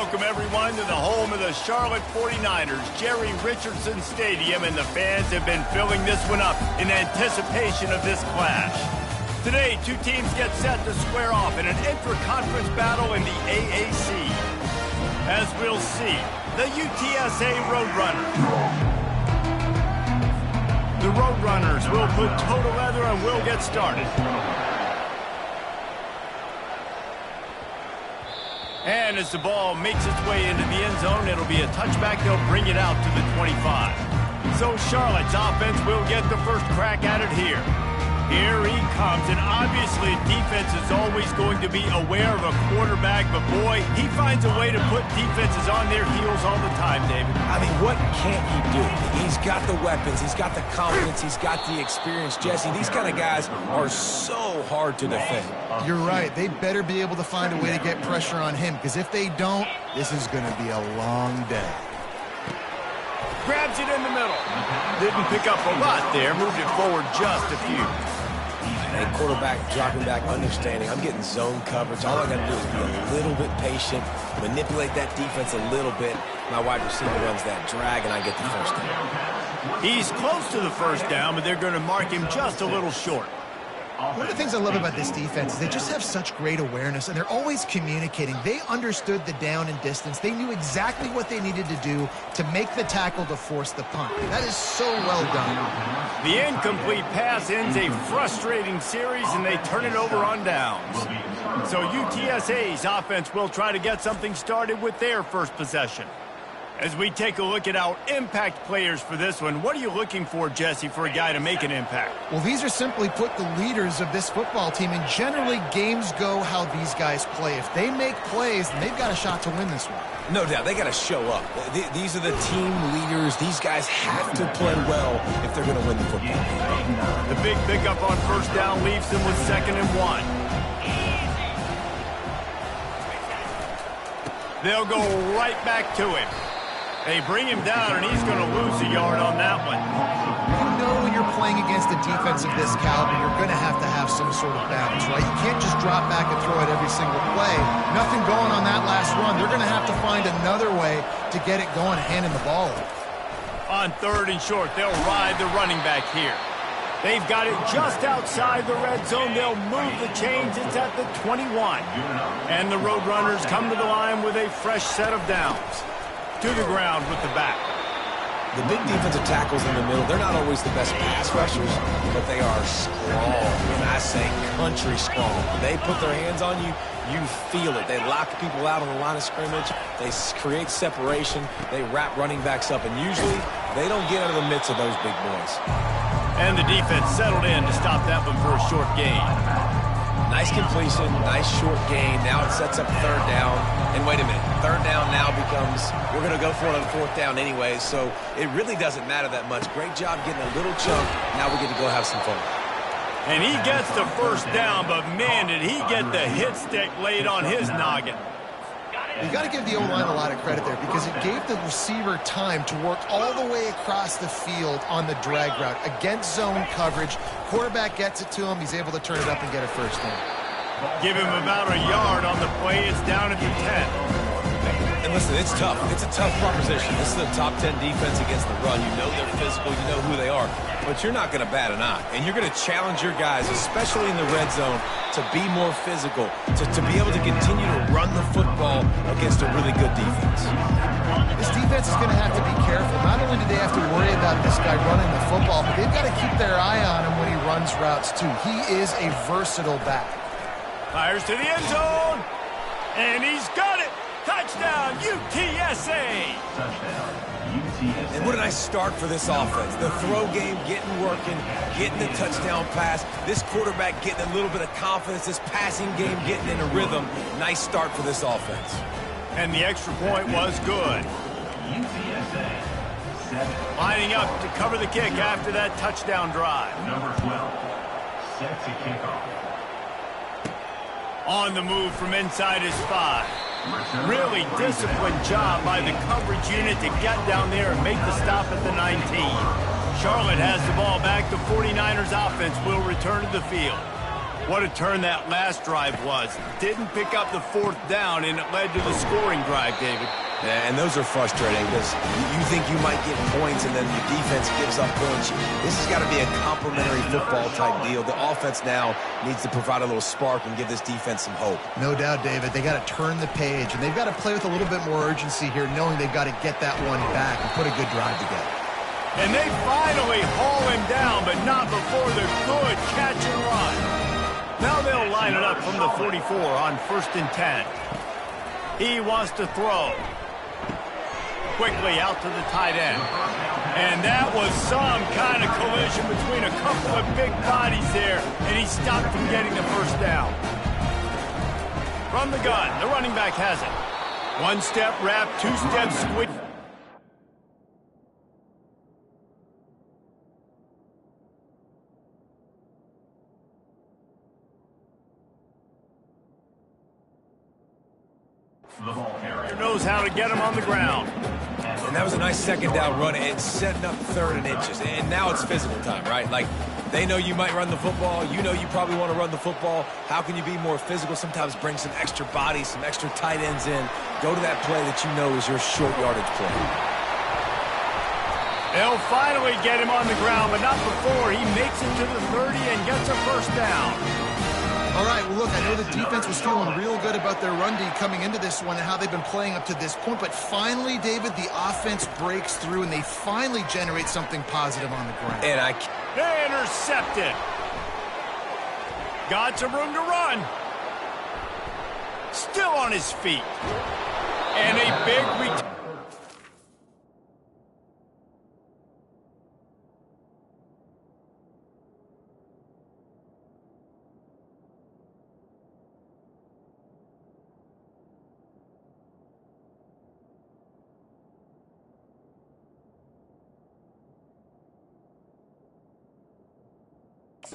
Welcome, everyone, to the home of the Charlotte 49ers, Jerry Richardson Stadium, and the fans have been filling this one up in anticipation of this clash. Today, two teams get set to square off in an intra-conference battle in the AAC. As we'll see, the UTSA Roadrunners. The Roadrunners will put toe to leather and will get started. And as the ball makes its way into the end zone, it'll be a touchback. They'll bring it out to the 25. So Charlotte's offense will get the first crack at it here. Here he comes, and obviously defense is always going to be aware of a quarterback, but boy, he finds a way to put defenses on their heels all the time, David. I mean, what can't he do? He's got the weapons, he's got the confidence, he's got the experience. Jesse, these kind of guys are so hard to defend. You're right. They better be able to find a way to get pressure on him, because if they don't, this is going to be a long day. Grabs it in the middle. Didn't pick up a lot there, moved it forward just a few. A quarterback dropping back, understanding. I'm getting zone coverage. All I got to do is be a little bit patient, manipulate that defense a little bit. My wide receiver runs that drag, and I get the first down. He's close to the first down, but they're going to mark him just a little short. One of the things I love about this defense is they just have such great awareness, and they're always communicating. They understood the down and distance. They knew exactly what they needed to do to make the tackle to force the punt. That is so well done. The incomplete pass ends a frustrating series, and they turn it over on downs. So UTSA's offense will try to get something started with their first possession. As we take a look at our impact players for this one, what are you looking for, Jesse, for a guy to make an impact? Well, these are simply put the leaders of this football team, and generally games go how these guys play. If they make plays, then they've got a shot to win this one. No doubt, they got to show up. These are the team leaders. These guys have to play well if they're going to win the football game. The big pickup on first down leaves them with 2nd and 1. They'll go right back to him. They bring him down, and he's going to lose a yard on that one. You know when you're playing against a defense of this caliber, you're going to have some sort of balance, right? You can't just drop back and throw it every single play. Nothing going on that last run. They're going to have to find another way to get it going, handing the ball over. On 3rd and short, they'll ride the running back here. They've got it just outside the red zone. They'll move the chains. It's at the 21. And the Roadrunners come to the line with a fresh set of downs. To the ground with the back. The big defensive tackles in the middle, they're not always the best pass rushers, but they are strong. And I say country strong. When they put their hands on you, you feel it. They lock people out on the line of scrimmage. They create separation. They wrap running backs up, and usually they don't get out of the midst of those big boys. And the defense settled in to stop that one for a short gain. Nice completion, nice short gain. Now it sets up 3rd down. And wait a minute, 3rd down now becomes, we're going to go for it on 4th down anyway, so it really doesn't matter that much. Great job getting a little chunk. Now we get to go have some fun. And he gets the first down, but man, did he get the hit stick laid on his noggin. You got to give the O-line a lot of credit there, because it gave the receiver time to work all the way across the field on the drag route against zone coverage. Quarterback gets it to him. He's able to turn it up and get a first down. Give him about a yard on the play. It's down at the 10. And listen, it's tough. It's a tough proposition. This is a top 10 defense against the run. You know they're physical. You know who they are. But you're not going to bat an eye. And you're going to challenge your guys, especially in the red zone, to be more physical, to be able to continue to run the football against a really good defense. This defense is going to have to be careful. Not only do they have to worry about this guy running the football, but they've got to keep their eye on him when he runs routes, too. He is a versatile back. Fires to the end zone. And he's got it. Touchdown, UTSA. And what a nice start for this offense. The throw game getting working, getting the touchdown pass. This quarterback getting a little bit of confidence. This passing game getting in a rhythm. Nice start for this offense. And the extra point was good. Lining up to cover the kick after that touchdown drive. Number 12, set to kick off. On the move from inside his 5. Really disciplined job by the coverage unit to get down there and make the stop at the 19. Charlotte has the ball back. The 49ers offense will return to the field. What a turn that last drive was. Didn't pick up the fourth down, and it led to the scoring drive, David. Yeah, and those are frustrating because you think you might get points and then your defense gives up points. This has got to be a complementary football type deal. The offense now needs to provide a little spark and give this defense some hope. No doubt, David. They got to turn the page, and they've got to play with a little bit more urgency here, knowing they've got to get that one back and put a good drive together. And they finally haul him down, but not before the good catch and run. Now they'll line it up from the 44 on 1st and 10. He wants to throw. Quickly out to the tight end. And that was some kind of collision between a couple of big bodies there, and he stopped from getting the first down. From the gun, the running back has it. One-step wrap, two-step squid. Knows how to get him on the ground. And that was a nice second down run and setting up 3rd and inches. And now it's physical time, right? Like, they know you might run the football. You know you probably want to run the football. How can you be more physical? Sometimes bring some extra bodies, some extra tight ends in. Go to that play that you know is your short yardage play. They'll finally get him on the ground, but not before he makes it to the 30 and gets a first down. All right, well, look, I know the defense was feeling real good about their run D coming into this one and how they've been playing up to this point, but finally, David, the offense breaks through and they finally generate something positive on the ground. And they intercepted. Got some room to run. Still on his feet. And a big return.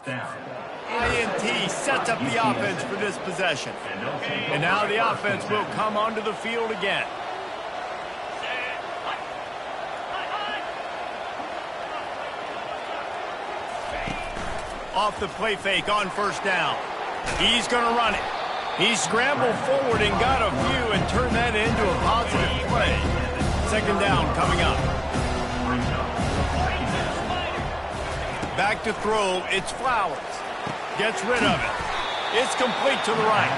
INT sets up the offense for this possession. And now the offense will come onto the field again. Off the play fake on 1st down. He's going to run it. He scrambled forward and got a few and turned that into a positive play. 2nd down coming up. Back to throw, it's Flowers. Gets rid of it. It's complete to the right.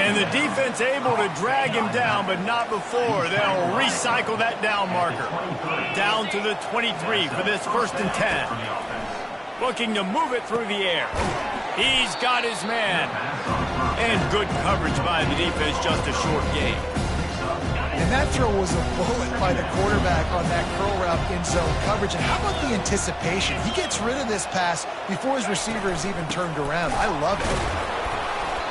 And the defense able to drag him down, but not before. They'll recycle that down marker. Down to the 23 for this 1st and 10. Looking to move it through the air. He's got his man. And good coverage by the defense, just a short gain. And that throw was a bullet by the quarterback on that curl route in zone coverage. And how about the anticipation? He gets rid of this pass before his receiver is even turned around. I love it.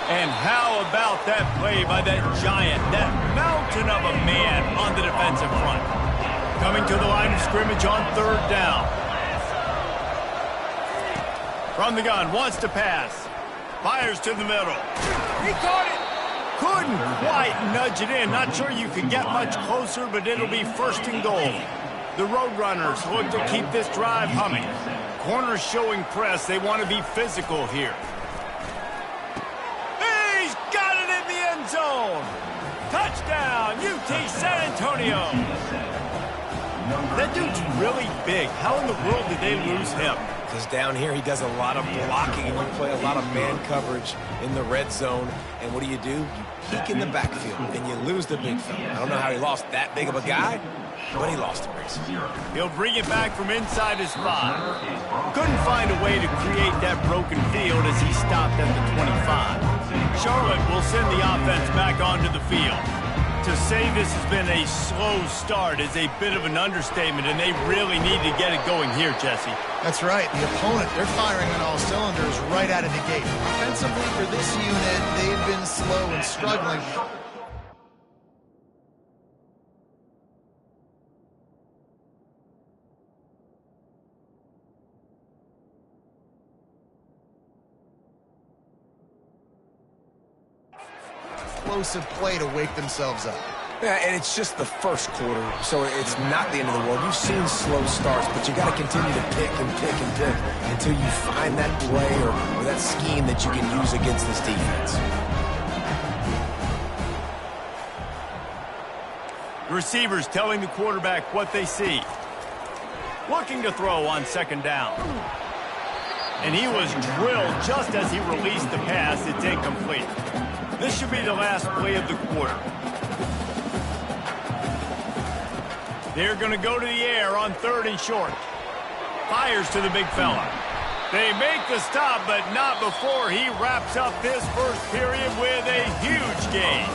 And how about that play by that giant, that mountain of a man on the defensive front? Coming to the line of scrimmage on 3rd down. From the gun, wants to pass. Fires to the middle. He caught it. Couldn't quite nudge it in. Not sure you could get much closer, but it'll be 1st and goal. The Roadrunners look to keep this drive humming. Corners showing press. They want to be physical here. He's got it in the end zone. Touchdown, UT San Antonio. That dude's really big. How in the world did they lose him? Because down here he does a lot of blocking and you play a lot of man coverage in the red zone. And what do? You peek in the backfield and you lose the big fella. I don't know how he lost that big of a guy, but he lost him. He'll bring it back from inside his 5. Couldn't find a way to create that broken field as he stopped at the 25. Charlotte will send the offense back onto the field. To say this has been a slow start is a bit of an understatement, and they really need to get it going here, Jesse. That's right. The opponent, they're firing on all cylinders right out of the gate. Offensively for this unit, they've been slow and struggling. Explosive play to wake themselves up. Yeah, and it's just the first quarter, so it's not the end of the world. You've seen slow starts, but you got to continue to pick and pick and pick until you find that play or that scheme that you can use against this defense. Receivers telling the quarterback what they see. Looking to throw on second down. And he was drilled just as he released the pass. It's incomplete. This should be the last play of the quarter. They're going to go to the air on 3rd and short. Fires to the big fella. They make the stop, but not before he wraps up this first period with a huge gain.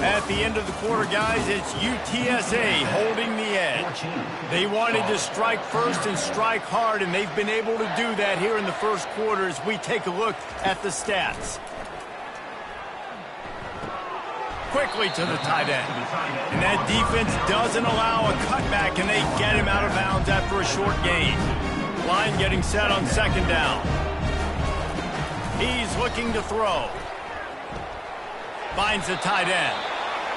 At the end of the quarter, guys, it's UTSA holding the edge. They wanted to strike first and strike hard, and they've been able to do that here in the first quarter as we take a look at the stats. Quickly to the tight end. And that defense doesn't allow a cutback, and they get him out of bounds after a short gain. Line getting set on second down. He's looking to throw. Finds the tight end.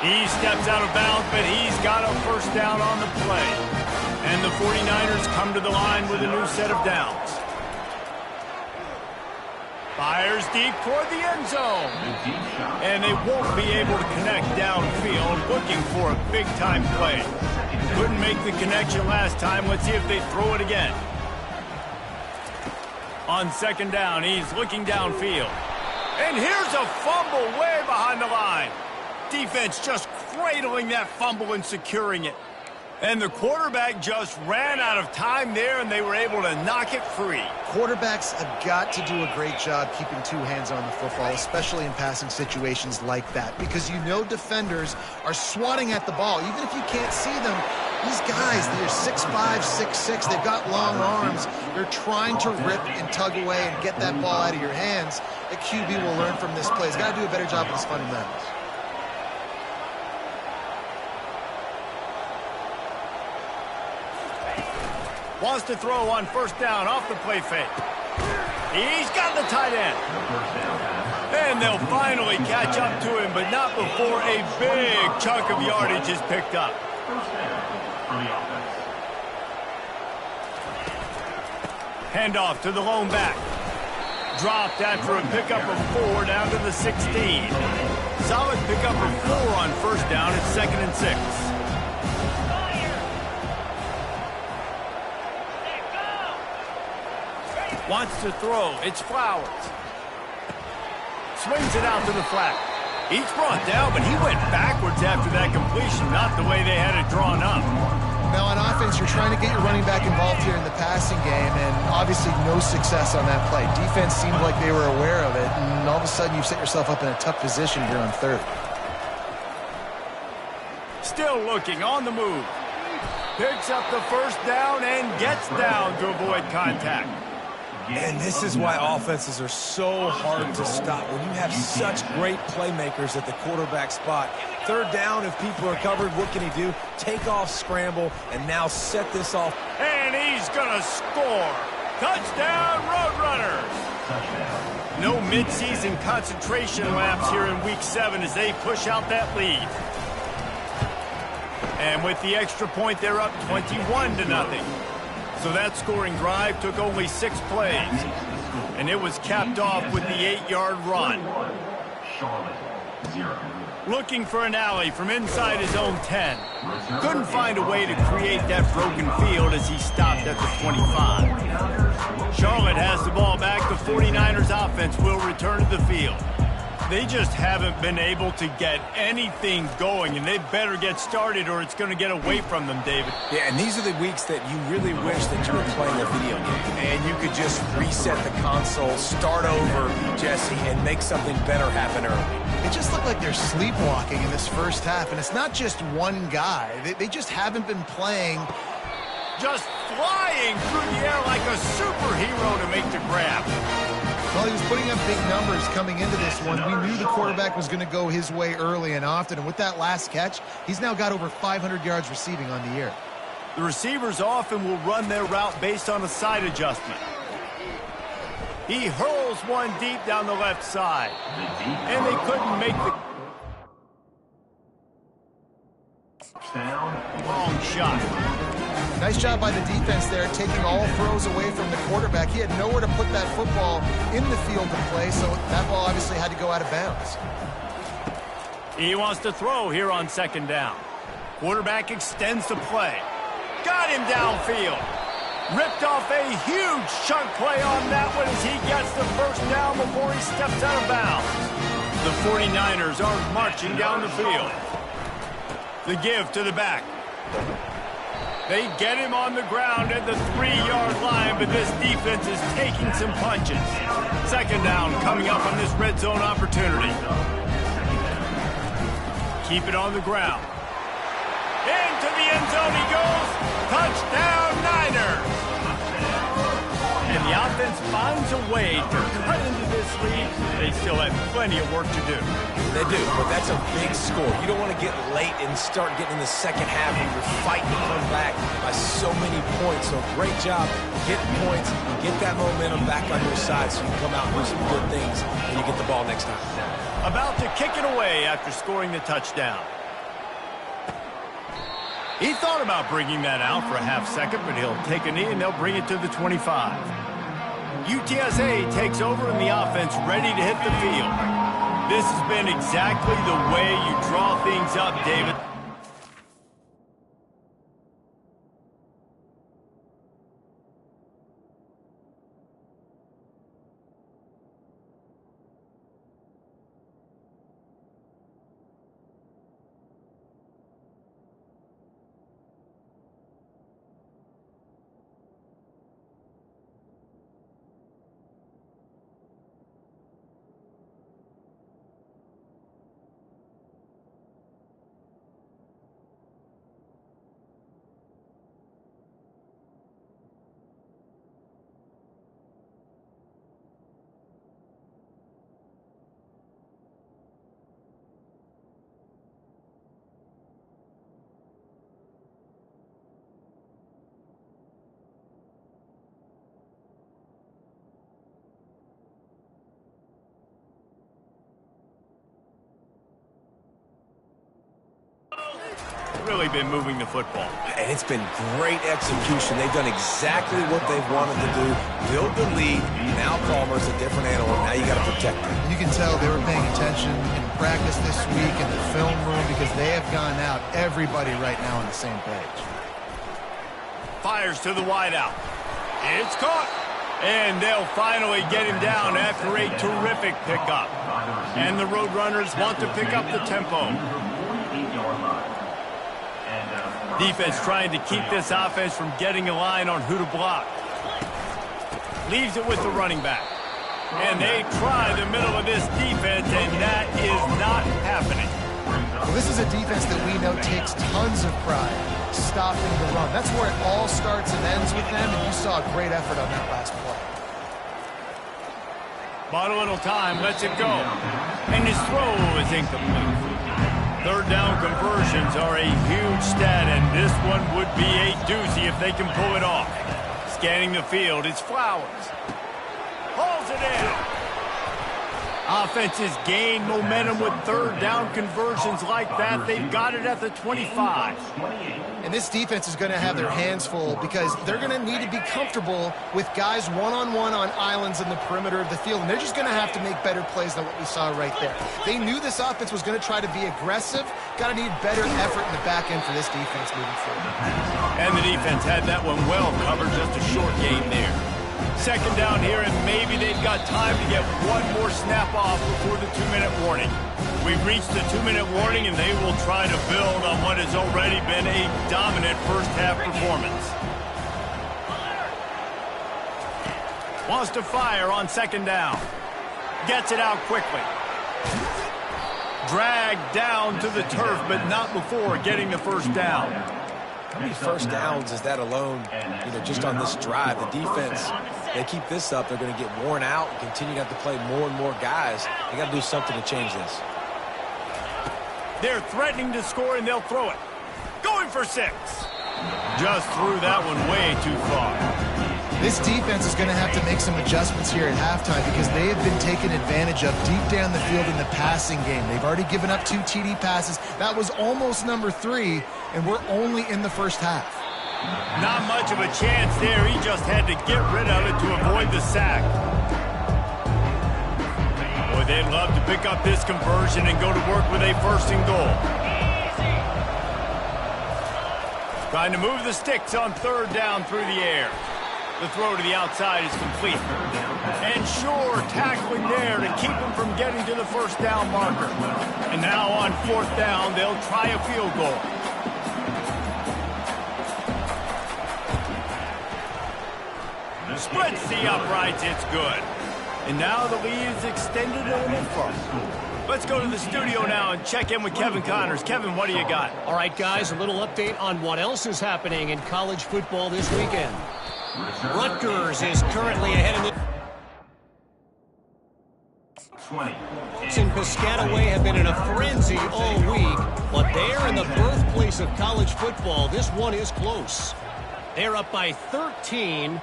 He steps out of bounds, but he's got a first down on the play. And the 49ers come to the line with a new set of downs. Fires deep toward the end zone. And they won't be able to connect downfield, looking for a big-time play. Couldn't make the connection last time. Let's see if they throw it again. On second down, he's looking downfield. And here's a fumble way behind the line. Defense just cradling that fumble and securing it. And the quarterback just ran out of time there, and they were able to knock it free. Quarterbacks have got to do a great job keeping two hands on the football, especially in passing situations like that, because you know defenders are swatting at the ball. Even if you can't see them, these guys, they're 6'5", 6'6", they've got long arms. They're trying to rip and tug away and get that ball out of your hands. The QB will learn from this play. He's got to do a better job with his fundamentals. Wants to throw on first down off the play fake. He's got the tight end. And they'll finally catch up to him, but not before a big chunk of yardage is picked up. Handoff to the lone back. Dropped after a pickup of 4 down to the 16. Solid pickup of 4 on first down at 2nd and 6. Wants to throw. It's Flowers. Swings it out to the flat. He's brought down, but he went backwards after that completion, not the way they had it drawn up. Now, on offense, you're trying to get your running back involved here in the passing game, and obviously no success on that play. Defense seemed like they were aware of it, and all of a sudden you've set yourself up in a tough position here on 3rd. Still looking on the move. Picks up the first down and gets down to avoid contact. And this is why offenses are so hard to stop. When you have such great playmakers at the quarterback spot, 3rd down, if people are covered, what can he do? Take off, scramble, and now set this off. And he's going to score. Touchdown, Roadrunners. No midseason concentration laps here in Week 7 as they push out that lead. And with the extra point, they're up 21-0. So that scoring drive took only 6 plays, and it was capped off with the 8-yard run. Looking for an alley from inside his own 10. Couldn't find a way to create that broken field as he stopped at the 25. Charlotte has the ball back. The 49ers offense will return to the field. They just haven't been able to get anything going, and they better get started or it's going to get away from them, David. Yeah, and these are the weeks that you really wish that you were playing a video game and you could just reset the console, start over, Jesse, and make something better happen early. It just looked like they're sleepwalking in this first half, and it's not just one guy. They just haven't been playing. Just flying through the air like a superhero to make the grab. Well, he was putting up big numbers coming into this one. We knew the quarterback was going to go his way early and often, and with that last catch, he's now got over 500 yards receiving on the year. The receivers often will run their route based on a side adjustment. He hurls one deep down the left side, and they couldn't make the... down. Long shot. Nice job by the defense there, taking all throws away from the quarterback. He had nowhere to put that football in the field to play, so that ball obviously had to go out of bounds. He wants to throw here on second down. Quarterback extends the play. Got him downfield. Ripped off a huge chunk play on that one as he gets the first down before he steps out of bounds. The 49ers are marching down the field. The give to the back. They get him on the ground at the 3-yard line, but this defense is taking some punches. Second down coming up on this red zone opportunity. Keep it on the ground. Into the end zone he goes. Touchdown, Niners! And the offense finds a way to cut into this lead. They still have plenty of work to do. They do, but that's a big score. You don't want to get late and start getting in the second half when you're fighting to come back by so many points. So great job getting points, get that momentum back on your side so you can come out and do some good things and you get the ball next time. About to kick it away after scoring the touchdown. He thought about bringing that out for a half second, but he'll take a knee and they'll bring it to the 25. UTSA takes over and the offense ready to hit the field. This has been exactly the way you draw things up, David. Really been moving the football. And it's been great execution. They've done exactly what they've wanted to do. Build the lead. Now Palmer's a different animal. Now you got to protect him. You can tell they were paying attention in practice this week in the film room because they have gone out, everybody right now on the same page. Fires to the wideout. It's caught. And they'll finally get him down after a terrific pickup. And the Roadrunners want to pick up the tempo. Defense trying to keep this offense from getting a line on who to block. Leaves it with the running back. And they try the middle of this defense, and that is not happening. Well, this is a defense that we know takes tons of pride stopping the run. That's where it all starts and ends with them, and you saw a great effort on that last play. Bought a little time, lets it go. And his throw is incomplete. Third down conversions are a huge stat, and this one would be a doozy if they can pull it off. Scanning the field, it's Flowers. Hauls it in. Offenses gain momentum with third down conversions like that. They've got it at the 25. And this defense is going to have their hands full because they're going to need to be comfortable with guys one-on-one on islands in the perimeter of the field. And they're just going to have to make better plays than what we saw right there. They knew this offense was going to try to be aggressive. Got to need better effort in the back end for this defense moving forward. And the defense had that one well covered, just a short game there. Second down here, and maybe they've got time to get one more snap off before the 2-minute warning. We've reached the 2-minute warning, and they will try to build on what has already been a dominant first-half performance. Wants to fire on second down. Gets it out quickly. Dragged down to the turf, but not before getting the first down. How many first downs is that alone, just on this drive? The defense, they keep this up, they're going to get worn out and continue to have to play more and more guys. They got to do something to change this. They're threatening to score, and they'll throw it. Going for 6. Just threw that one way too far. This defense is going to have to make some adjustments here at halftime because they have been taken advantage of deep down the field in the passing game. They've already given up 2 TD passes. That was almost number 3, and we're only in the first half. Not much of a chance there. He just had to get rid of it to avoid the sack. Boy, they'd love to pick up this conversion and go to work with a 1st and goal. Trying to move the sticks on 3rd down through the air. The throw to the outside is complete. And sure, tackling there to keep him from getting to the 1st down marker. And now on 4th down, they'll try a field goal. Splits the uprights, it's good. And now the lead is extended a little further. Let's go to the studio now and check in with Kevin Connors. Kevin, what do you got? All right, guys, a little update on what else is happening in college football this weekend. Rutgers is currently ahead in the... and Piscataway have been in a frenzy all week, but they're in the birthplace of college football. This one is close. They're up by 13.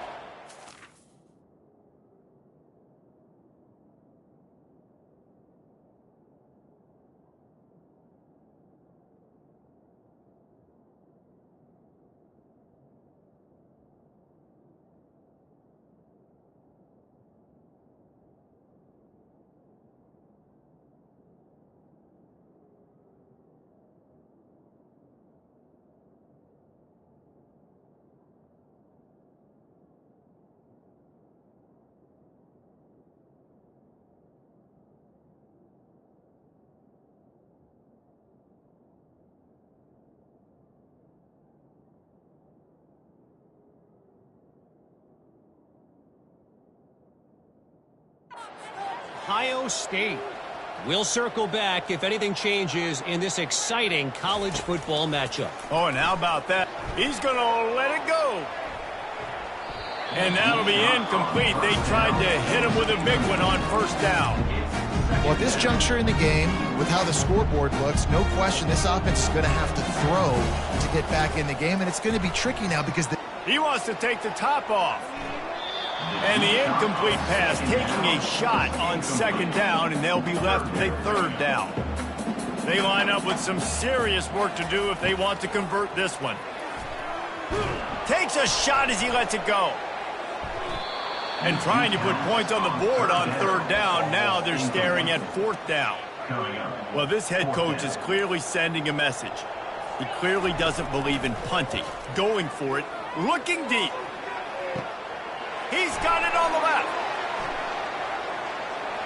Ohio State. We'll circle back if anything changes in this exciting college football matchup. Oh, and how about that? He's going to let it go. And that'll be incomplete. They tried to hit him with a big one on 1st down. Well, at this juncture in the game, with how the scoreboard looks, no question this offense is going to have to throw to get back in the game, and it's going to be tricky now because he wants to take the top off. And the incomplete pass taking a shot on 2nd down, and they'll be left with a 3rd down. They line up with some serious work to do if they want to convert this one. Takes a shot as he lets it go. And trying to put points on the board on 3rd down. Now they're staring at 4th down. Well, this head coach is clearly sending a message. He clearly doesn't believe in punting. Going for it, looking deep. He's got it on the left.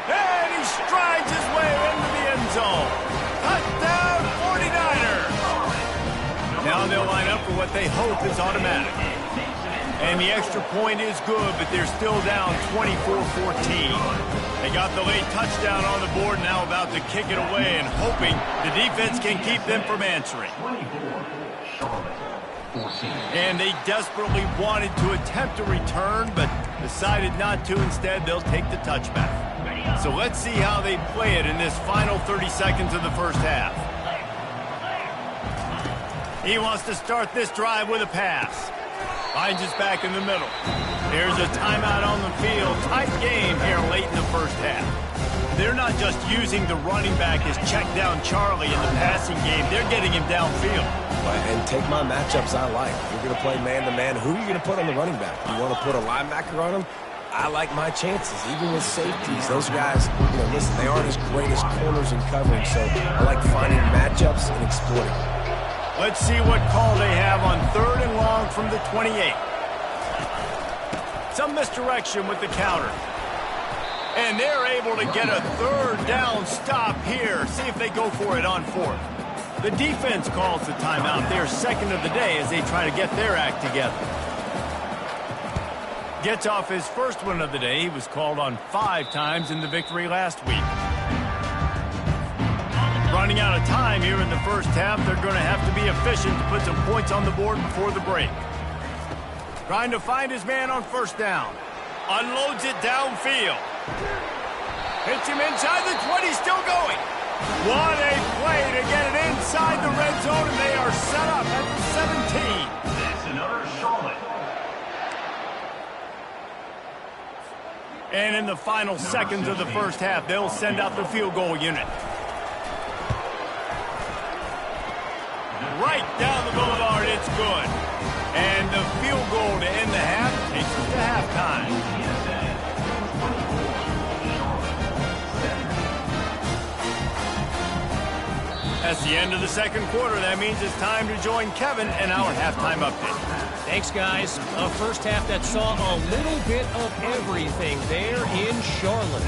And he strides his way into the end zone. Touchdown, 49ers. Now they'll line up for what they hope is automatic. And the extra point is good, but they're still down 24-14. They got the late touchdown on the board, now about to kick it away and hoping the defense can keep them from answering. And they desperately wanted to attempt a return, but decided not to. Instead, they'll take the touchback. So let's see how they play it in this final 30 seconds of the 1st half. He wants to start this drive with a pass. Finds us back in the middle. There's a timeout on the field. Tight game here late in the 1st half. They're not just using the running back as check down Charlie in the passing game. They're getting him downfield. And take my matchups I like. You're going to play man-to-man. Who are you going to put on the running back? You want to put a linebacker on him? I like my chances, even with safeties. Those guys, listen, they aren't as great as corners and covering, so I like finding matchups and exploiting. Let's see what call they have on 3rd and long from the 28. Some misdirection with the counter. And they're able to get a 3rd down stop here. See if they go for it on 4th. The defense calls the timeout. They're 2nd of the day as they try to get their act together. Gets off his 1st one of the day. He was called on 5 times in the victory last week. Running out of time here in the 1st half. They're going to have to be efficient to put some points on the board before the break. Trying to find his man on 1st down. Unloads it downfield. Hits him inside the 20, still going. What a play to get it inside the red zone, and they are set up at the 17. That's another Charlotte. And in the final seconds of the first half, they'll send out the field goal unit. Right down the boulevard, it's good. And the field goal to end the half takes us to halftime. That's the end of the second quarter. That means it's time to join Kevin and our halftime update. Thanks, guys. A first half that saw a little bit of everything there in Charlotte.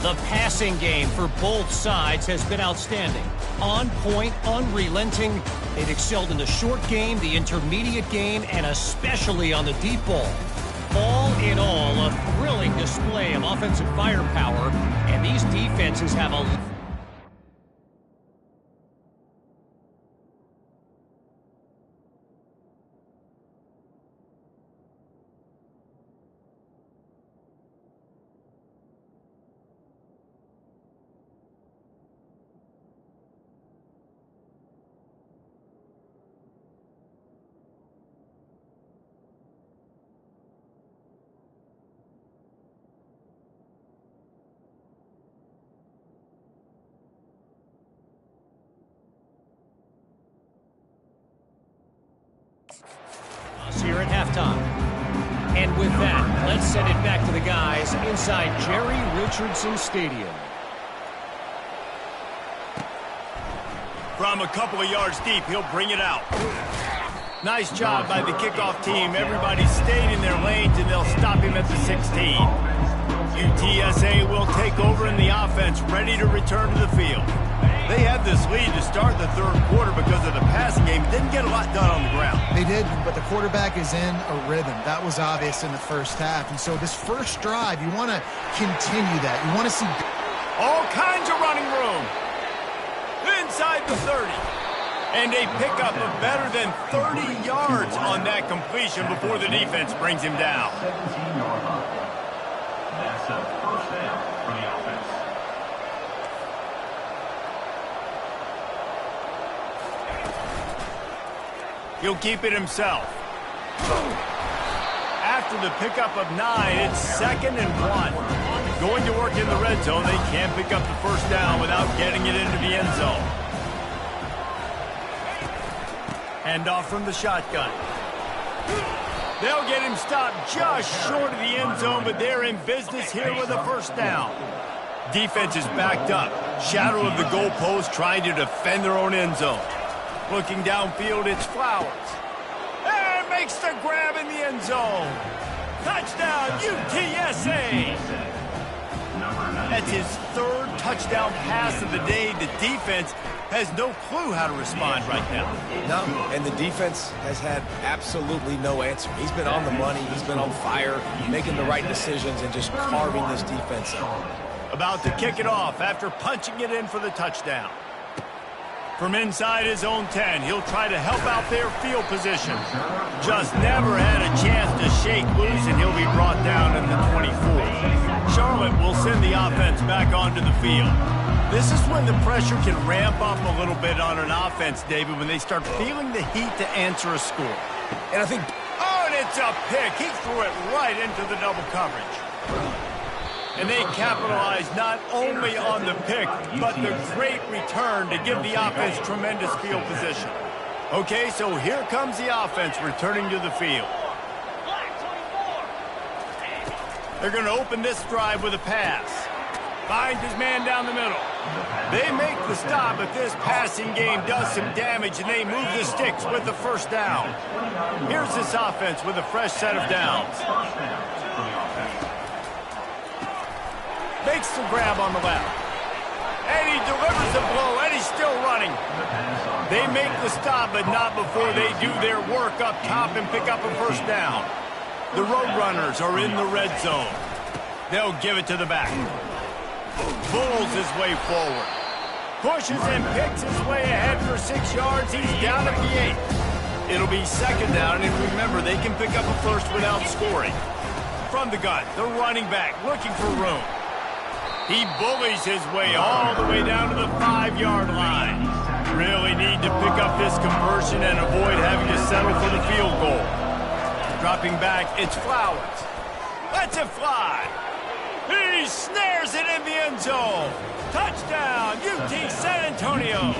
The passing game for both sides has been outstanding. On point, unrelenting. They've excelled in the short game, the intermediate game, and especially on the deep ball. All in all, a thrilling display of offensive firepower, and these defenses have a... here at halftime. And with that, let's send it back to the guys inside Jerry Richardson Stadium. From a couple of yards deep, he'll bring it out. Nice job by the kickoff team. Everybody stayed in their lanes, and they'll stop him at the 16. UTSA will take over in the offense, ready to return to the field. They had this lead to start the third quarter because of the passing game. Didn't get a lot done on the ground. They did, but the quarterback is in a rhythm. That was obvious in the first half. And so this first drive, you want to continue that. You want to see all kinds of running room. Inside the 30. And a pickup of better than 30 yards on that completion before the defense brings him down. 17-yard line. That's a first down for the offense. He'll keep it himself. After the pickup of 9, it's 2nd and 1. Going to work in the red zone, they can't pick up the first down without getting it into the end zone. Handoff from the shotgun. They'll get him stopped just short of the end zone, but they're in business here with a first down. Defense is backed up. Shadow of the goalpost, trying to defend their own end zone. Looking downfield, it's Flowers. And makes the grab in the end zone. Touchdown, UTSA! That's his third touchdown pass of the day. The defense has no clue how to respond right now. No, and the defense has had absolutely no answer. He's been on the money. He's been on fire, making the right decisions and just carving this defense up. About to kick it off after punching it in for the touchdown. From inside his own 10, he'll try to help out their field position. Just never had a chance to shake loose, and he'll be brought down in the 24. Charlotte will send the offense back onto the field. This is when the pressure can ramp up a little bit on an offense, David, when they start feeling the heat to answer a score. And I think... Oh, and it's a pick. He threw it right into the double coverage. And they capitalize not only on the pick, but the great return to give the offense tremendous field position. Okay, so here comes the offense returning to the field. They're going to open this drive with a pass. Finds his man down the middle. They make the stop, but this passing game does some damage, and they move the sticks with the first down. Here's this offense with a fresh set of downs. Makes the grab on the left. And he delivers the blow, and he's still running. They make the stop, but not before they do their work up top and pick up a first down. The Roadrunners are in the red zone. They'll give it to the back. Pulls his way forward. Pushes and picks his way ahead for 6 yards. He's down at the 8. It'll be second down, and remember, they can pick up a first without scoring. From the gun, the running back looking for room. He bullies his way all the way down to the 5-yard line. Really need to pick up this conversion and avoid having to settle for the field goal. Dropping back, it's Flowers. Lets it fly. He snares it in the end zone. Touchdown, UT San Antonio.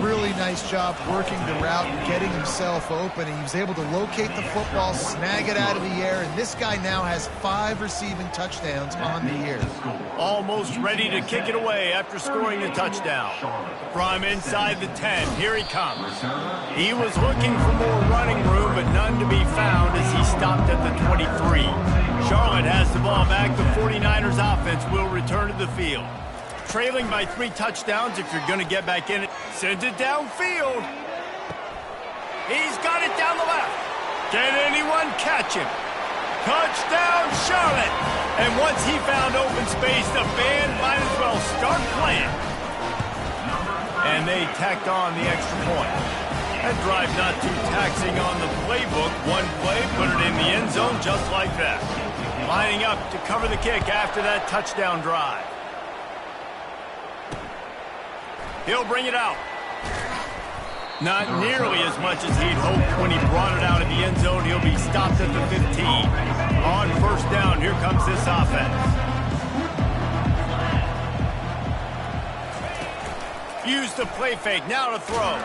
Really nice job working the route and getting himself open. He was able to locate the football, snag it out of the air, and this guy now has 5 receiving touchdowns on the year. Almost ready to kick it away after scoring the touchdown. From inside the 10, here he comes. He was looking for more running room, but none to be found as he stopped at the 23. Charlotte has the ball back. The 49ers offense will return to the field. Trailing by 3 touchdowns if you're going to get back in it. Sends it downfield. He's got it down the left. Can anyone catch him? Touchdown, Charlotte. And once he found open space, the band might as well start playing. And they tacked on the extra point. That drive not too taxing on the playbook. One play, put it in the end zone just like that. Lining up to cover the kick after that touchdown drive. He'll bring it out. Not nearly as much as he'd hoped when he brought it out of the end zone. He'll be stopped at the 15. On first down, here comes this offense. Use the play fake, now to throw.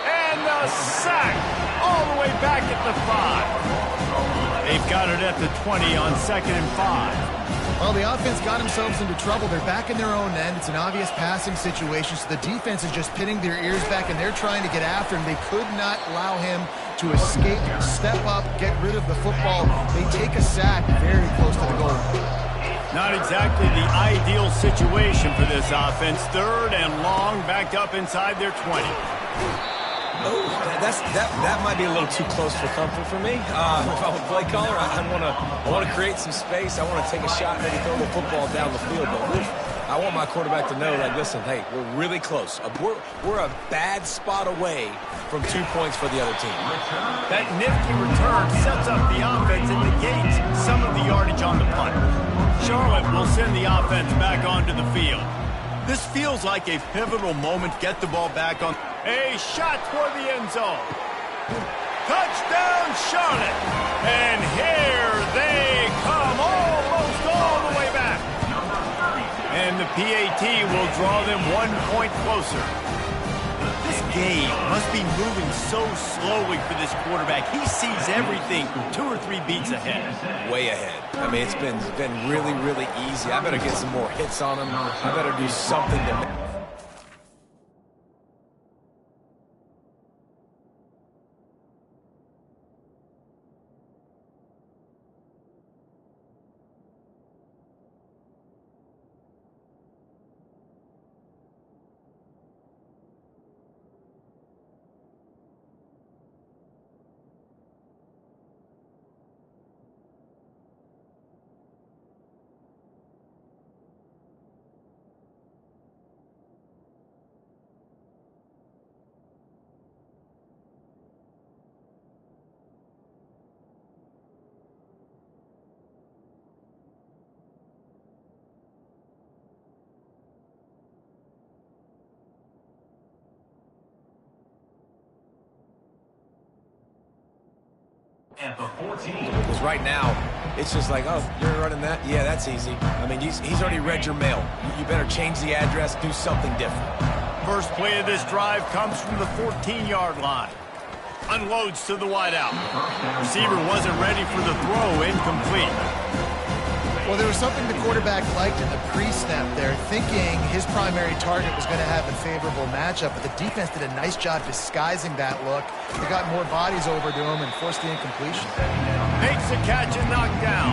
And the sack all the way back at the 5. They've got it at the 20 on 2nd and 5. Well, the offense got themselves into trouble. They're back in their own end. It's an obvious passing situation, so the defense is just pinning their ears back, and they're trying to get after him. They could not allow him to escape, step up, get rid of the football. They take a sack very close to the goal. Not exactly the ideal situation for this offense. 3rd and long, backed up inside their 20. Oh, that might be a little too close for comfort for me. If I were play caller, I want to create some space. I want to take a shot, maybe throw the football down the field. But I want my quarterback to know, like, listen, hey, we're really close. We're a bad spot away from 2 points for the other team. That nifty return sets up the offense and negates some of the yardage on the punt. Charlotte will send the offense back onto the field. This feels like a pivotal moment. Get the ball back on. A shot toward the end zone. Touchdown, Charlotte. And here they come almost all the way back. And the PAT will draw them 1 point closer. This game must be moving so slowly for this quarterback. He sees everything 2 or 3 beats ahead. Way ahead. I mean, it's been really, really easy. I better get some more hits on him. I better do something to... At the 14. Because right now, it's just like, oh, you're running that? Yeah, that's easy. I mean, he's already read your mail. You better change the address, do something different. First play of this drive comes from the 14-yard line. Unloads to the wideout. Receiver wasn't ready for the throw, incomplete. Well, there was something the quarterback liked in the pre-snap there, thinking his primary target was going to have a favorable matchup, but the defense did a nice job disguising that look. They got more bodies over to him and forced the incompletion. Makes the catch and knocked down.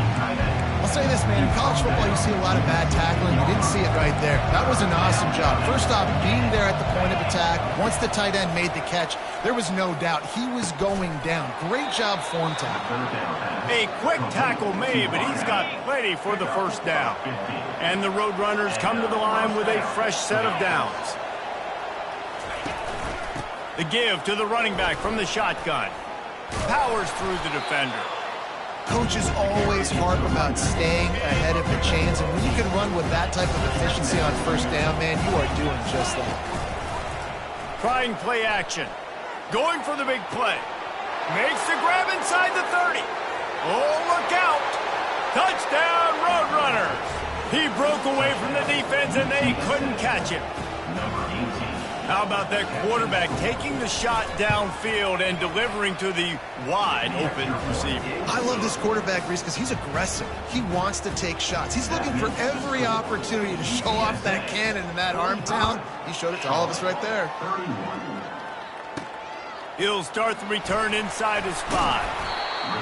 I'll say this, man, in college football you see a lot of bad tackling. You didn't see it right there. That was an awesome job. First off, being there at the point of attack, once the tight end made the catch, there was no doubt he was going down. Great job form tackle. A quick tackle made, but he's got plenty for the first down. And the Roadrunners come to the line with a fresh set of downs. The give to the running back from the shotgun. Powers through the defender. Coaches always harp about staying ahead of the chains, and when you can run with that type of efficiency on first down, man, you are doing just that. Trying play action. Going for the big play. Makes the grab inside the 30. Oh, look out. Touchdown, Roadrunners! He broke away from the defense, and they couldn't catch him. Number 18. How about that quarterback taking the shot downfield and delivering to the wide-open receiver? I love this quarterback, Reese, because he's aggressive. He wants to take shots. He's looking for every opportunity to show off that cannon and that arm talent. He showed it to all of us right there. 31. He'll start the return inside his 5.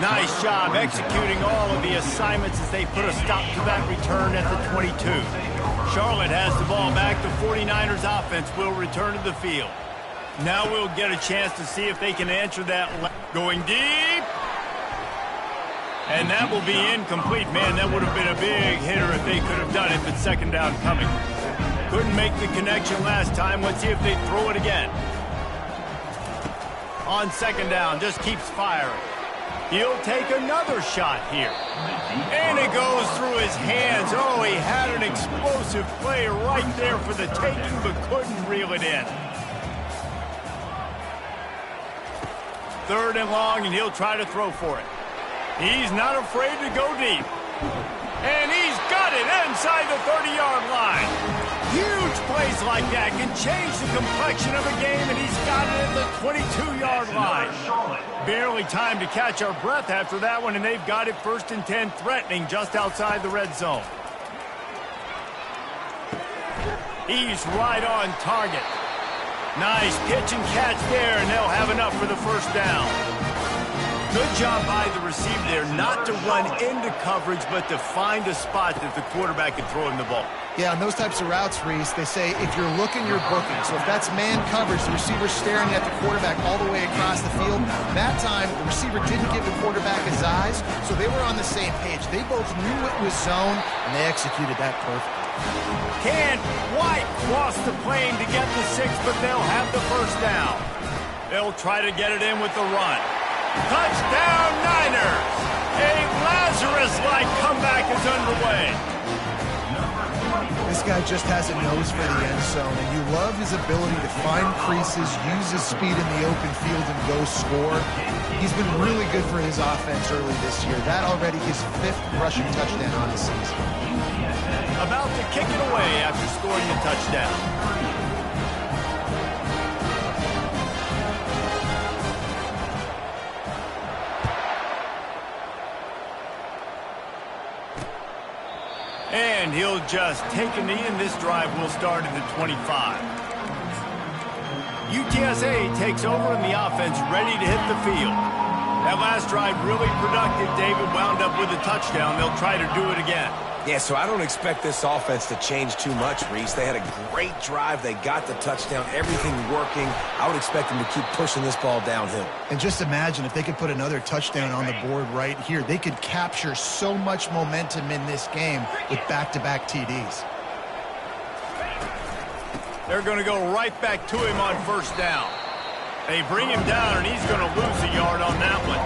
Nice job executing all of the assignments as they put a stop to that return at the 22. Charlotte has the ball back. The 49ers offense will return to the field. Now we'll get a chance to see if they can answer that. Going deep. And that will be incomplete. Man, that would have been a big hitter if they could have done it, but second down coming. Couldn't make the connection last time. Let's see if they throw it again. On second down, just keeps firing. He'll take another shot here. And it goes through his hands. Oh, he had an explosive play right there for the taking, but couldn't reel it in. Third and long, and he'll try to throw for it. He's not afraid to go deep. And he's got it inside the 30-yard line. Huge plays like that can change the complexion of a game, and he's got it at the 22-yard line. Barely time to catch our breath after that one, and they've got it 1st and 10, threatening just outside the red zone. He's right on target. Nice pitch and catch there, and they'll have enough for the first down. Good job by the receiver there not to run into coverage, but to find a spot that the quarterback can throw him the ball. Yeah, on those types of routes, Reese, they say if you're looking, you're booking. So if that's man coverage, the receiver's staring at the quarterback all the way across the field. That time, the receiver didn't give the quarterback his eyes, so they were on the same page. They both knew it was zone, and they executed that perfectly. Can White cross the plane to get the 6, but they'll have the first down. They'll try to get it in with the run. Touchdown, Niners! A Lazarus-like comeback is underway. This guy just has a nose for the end zone, and you love his ability to find creases, use his speed in the open field, and go score. He's been really good for his offense early this year. That already his 5th rushing touchdown on the season. About to kick it away after scoring the touchdown. And he'll just take a knee, and this drive will start at the 25. UTSA takes over, and the offense ready to hit the field. That last drive really productive. David wound up with a touchdown. They'll try to do it again. Yeah, so I don't expect this offense to change too much, Reese. They had a great drive. They got the touchdown, everything working. I would expect them to keep pushing this ball downhill. And just imagine if they could put another touchdown on the board right here. They could capture so much momentum in this game with back-to-back TDs. They're going to go right back to him on first down. They bring him down, and he's going to lose a yard on that one.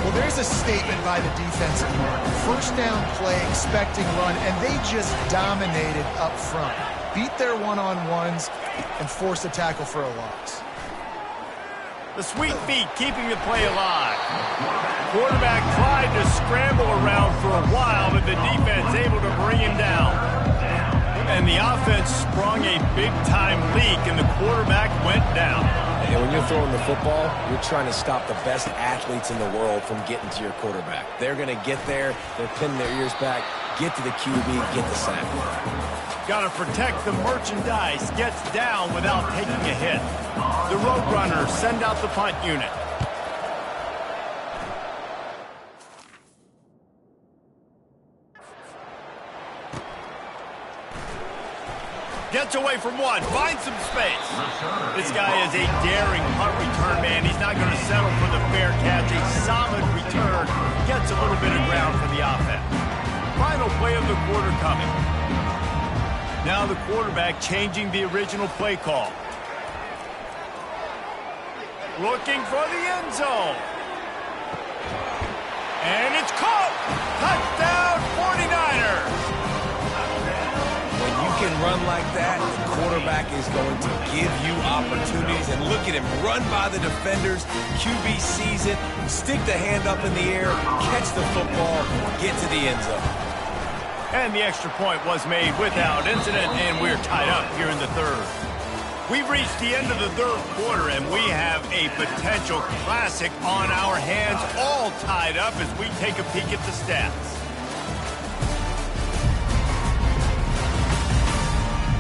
Well, there's a statement by the defensive line. First down play, expecting run, and they just dominated up front. Beat their one-on-ones and forced a tackle for a loss. The sweet feet keeping the play alive. Quarterback tried to scramble around for a while, but the defense able to bring him down. And the offense sprung a big-time leak, and the quarterback went down. And when you're throwing the football, you're trying to stop the best athletes in the world from getting to your quarterback. They're going to get there. They're pinning their ears back, get to the QB, get the sack. Got to protect the merchandise. Gets down without taking a hit. The Roadrunners send out the punt unit. Gets away from one, finds some space. This guy is a daring punt return man. He's not going to settle for the fair catch. A solid return. Gets a little bit of ground for the offense. Final play of the quarter coming. Now the quarterback changing the original play call. Looking for the end zone. And it's caught. Touchdown 49ers. When you can run like that, the quarterback is going to give you opportunities. And look at him run by the defenders. QB sees it, stick the hand up in the air, catch the football, get to the end zone. And the extra point was made without incident, and we're tied up here in the third. We've reached the end of the third quarter, and we have a potential classic on our hands, all tied up as we take a peek at the stats.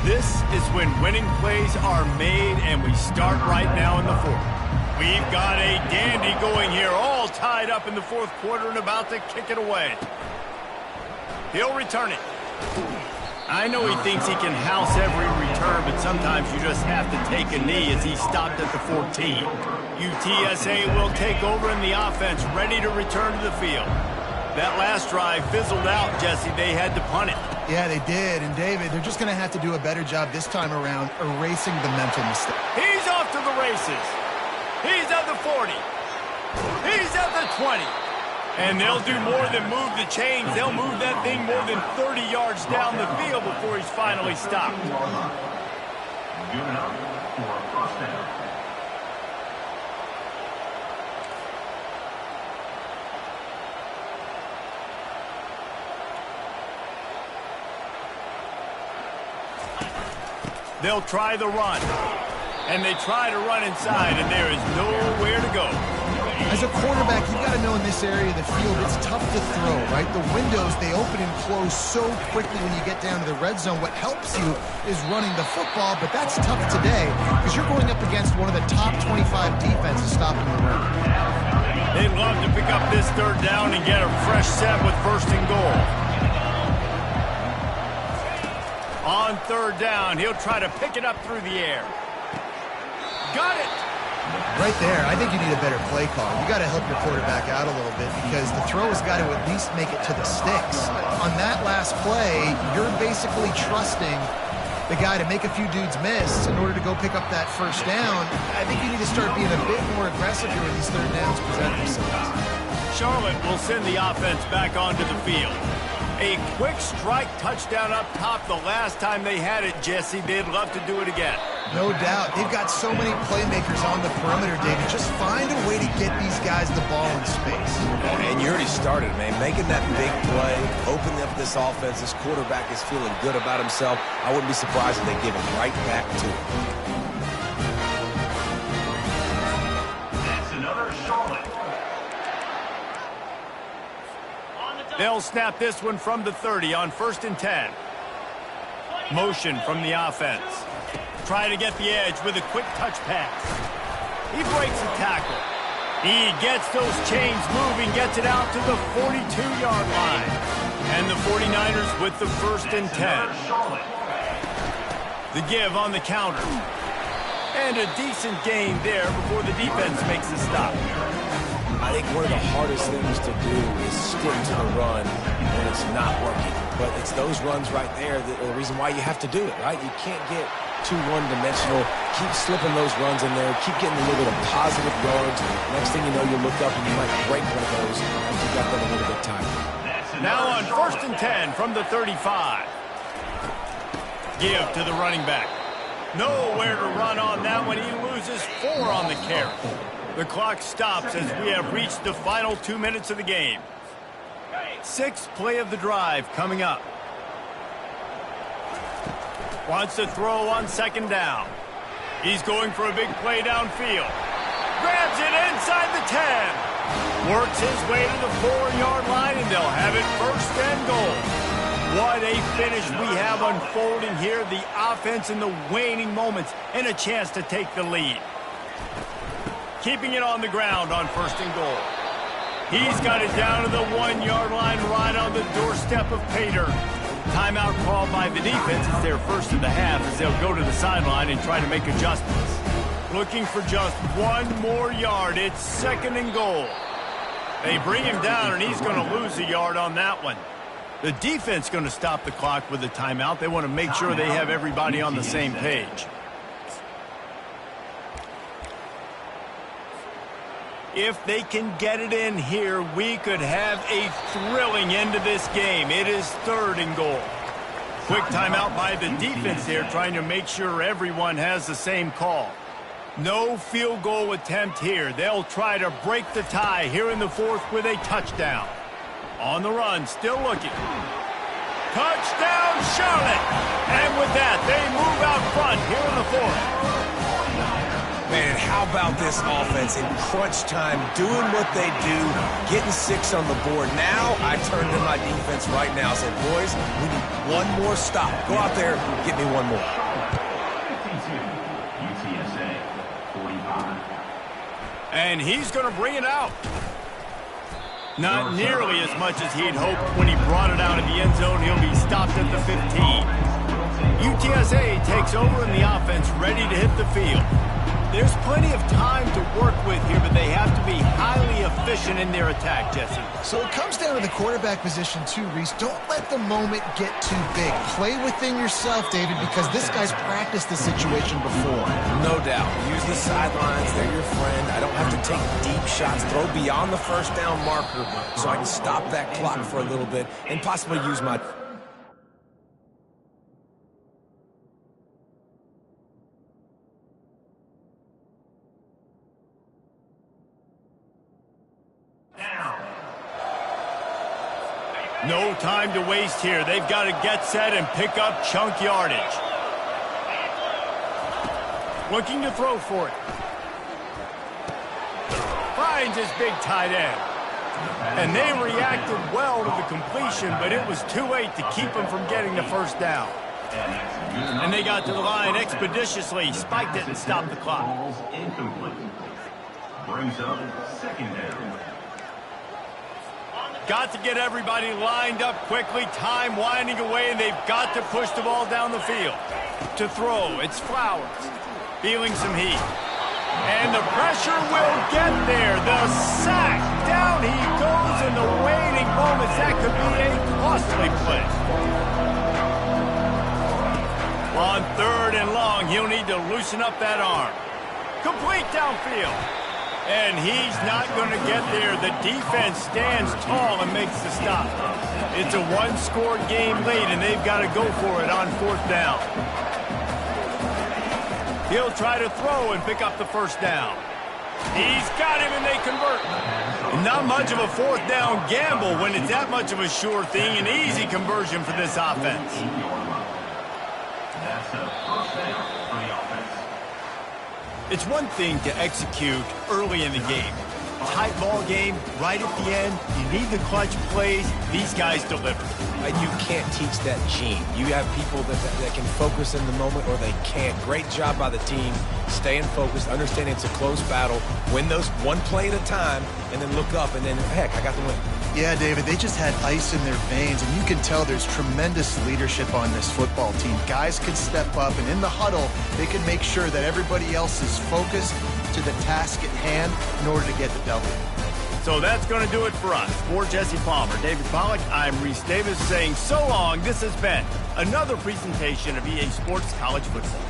This is when winning plays are made, and we start right now in the fourth. We've got a dandy going here, all tied up in the fourth quarter and about to kick it away. He'll return it. I know he thinks he can house every return, but sometimes you just have to take a knee as he stopped at the 14. UTSA will take over in the offense, ready to return to the field. That last drive fizzled out, Jesse. They had to punt it. Yeah, they did. And, David, they're just going to have to do a better job this time around erasing the mental mistake. He's off to the races. He's at the 40. He's at the 20. And they'll do more than move the chains. They'll move that thing more than 30 yards down the field before he's finally stopped. Good enough for a first down. They'll try the run. And they try to run inside, and there is nowhere to go. As a quarterback, you've got to know in this area of the field, it's tough to throw, right? The windows, they open and close so quickly when you get down to the red zone. What helps you is running the football, but that's tough today because you're going up against one of the top 25 defenses stopping the run. They'd love to pick up this third down and get a fresh set with first and goal. On third down, he'll try to pick it up through the air. Got it! Right there, I think you need a better play call. You got to help your quarterback out a little bit because the throw has got to at least make it to the sticks. On that last play, you're basically trusting the guy to make a few dudes miss in order to go pick up that first down. I think you need to start being a bit more aggressive here when these third downs present themselves. Charlotte will send the offense back onto the field. A quick strike touchdown up top the last time they had it, Jesse. They'd love to do it again. No doubt. They've got so many playmakers on the perimeter, David. Just find a way to get these guys the ball in space. And you already started, man. Making that big play, opening up this offense. This quarterback is feeling good about himself. I wouldn't be surprised if they give it right back to him. That's another Charlotte. They'll snap this one from the 30 on 1st and 10. Motion from the offense. Trying to get the edge with a quick touch pass. He breaks the tackle. He gets those chains moving, gets it out to the 42-yard line. And the 49ers with the 1st and 10. The give on the counter. And a decent gain there before the defense makes the stop. I think one of the hardest things to do is stick to the run when it's not working. But it's those runs right there that are the reason why you have to do it, right? You can't get too one-dimensional. Keep slipping those runs in there. Keep getting a little bit of positive yards. Next thing you know, you look up and you might break one of those if you got them a little bit tight. Now on 1st and 10 from the 35. Give to the running back. Nowhere to run on that one. He loses 4 on the carry. The clock stops as we have reached the final 2 minutes of the game. 6th play of the drive coming up. Wants to throw on 2nd down. He's going for a big play downfield. Grabs it inside the 10. Works his way to the 4-yard line, and they'll have it 1st and goal. What a finish we have unfolding here. The offense in the waning moments and a chance to take the lead. Keeping it on the ground on 1st and goal. He's got it down to the 1-yard line right on the doorstep of Pater. Timeout called by the defense. It's their first of the half as they'll go to the sideline and try to make adjustments. Looking for just 1 more yard. It's 2nd and goal. They bring him down, and he's going to lose a yard on that one. The defense going to stop the clock with a timeout. They want to make sure they have everybody on the same page. If they can get it in here, we could have a thrilling end to this game. It is 3rd and goal. Quick timeout by the defense there, trying to make sure everyone has the same call. No field goal attempt here. They'll try to break the tie here in the fourth with a touchdown. On the run, still looking. Touchdown, Charlotte! And with that, they move out front here in the fourth. Man, how about this offense in crunch time, doing what they do, getting 6 on the board. Now I turn to my defense right now and say, boys, we need one more stop. Go out there, get me one more. 52, UTSA, 45. And he's going to bring it out. Not nearly as much as he'd hoped when he brought it out of the end zone. He'll be stopped at the 15. UTSA takes over in the offense, ready to hit the field. There's plenty of time to work with here, but they have to be highly efficient in their attack, Jesse. So it comes down to the quarterback position too, Reese. Don't let the moment get too big. Play within yourself, David, because this guy's practiced the situation before. No doubt. Use the sidelines. They're your friend. I don't have to take deep shots. Throw beyond the first down marker so I can stop that clock for a little bit and possibly use my... No time to waste here. They've got to get set and pick up chunk yardage. Looking to throw for it. Finds his big tight end. And they reacted well to the completion, but it was too late to keep him from getting the first down. And they got to the line expeditiously, spiked it and stopped the clock. Ball's incomplete. Brings up second down. Got to get everybody lined up quickly, time winding away, and they've got to push the ball down the field. To throw, it's Flowers, feeling some heat. And the pressure will get there. The sack, down he goes in the waiting moments. That could be a costly play. On 3rd and long, he'll need to loosen up that arm. Complete downfield. And he's not going to get there. The defense stands tall and makes the stop. It's a one-score game late, and they've got to go for it on 4th down. He'll try to throw and pick up the first down. He's got him, and they convert. Not much of a 4th down gamble when it's that much of a sure thing. An easy conversion for this offense. That's a first down for the offense. It's one thing to execute early in the game. Tight ball game, right at the end, you need the clutch plays. These guys deliver. You can't teach that gene. You have people that can focus in the moment or they can't. Great job by the team, staying focused, understanding it's a close battle, win those one play at a time, and then look up, and then, heck, I got the win. Yeah, David, they just had ice in their veins, and you can tell there's tremendous leadership on this football team. Guys can step up, and in the huddle, they can make sure that everybody else is focused to the task at hand in order to get the W. So that's going to do it for us. For Jesse Palmer, David Pollack, I'm Reese Davis saying so long. This has been another presentation of EA Sports College Football.